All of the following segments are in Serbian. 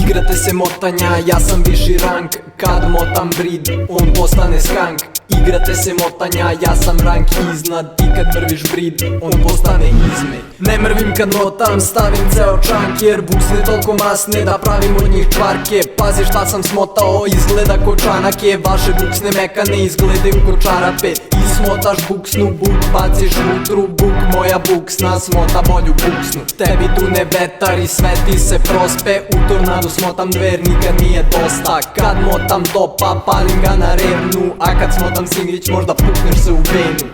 Igrate se motanja, ja sam viši rang. Kad motam brid, on postane skank. Igrate se motanja, ja sam rank iznad. Ti kad mrviš brid, on postane izmet. Ne mrvim kad motam, stavim ceo čank. Jer buksne toliko masne da pravim od njih čvarke. Pazi šta sam smotao, izgleda ko čanake. Vaše buksne mekane izgledaju ko čarape. I smotaš buksnu, buk baciš utru. Buk moja buksna, smota bolju buksnu. Tebi tu ne vetar i sve ti se prospe. U tornadu smotam dver, nikad nije dosta. Kad motam topa, palim ga na revnu. A kad smotam singrić, možda pukneš se u venu.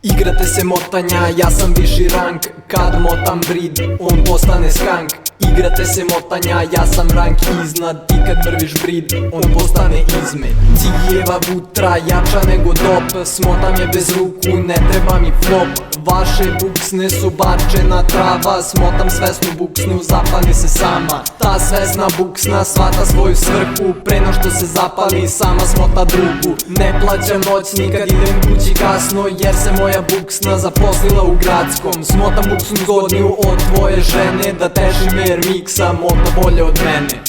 Igrate se motanja, ja sam viši rang. Kad motam brid, on postane skank. Igrate se motanja, ja sam rank iznad. Ti kad mrviš brid, on postane izmet. Cijeva vutra, jača nego dop. Smotam je bez ruku, ne treba mi flop. Vaše buksne su bačena trava. Smotam svesnu buksnu, zapali se sama. Ta svesna buksna svata svoju svrhu. Pre no što se zapali, sama smota drugu. Ne plaćam noć, nikad idem kući kasno. Jer se moja buksna zaposlila u gradskom. Smotam buksnu zgodniju od tvoje žene. Da teži me jer miksa mota bolje od mene.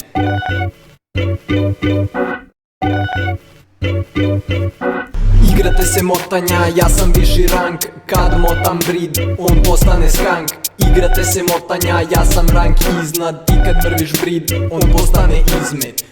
Igrate se motanja, ja sam viši rang. Kad motam brid, on postane skank. Igrate se motanja, ja sam rank iznad. Ti kad mrviš brid, on postane izmet.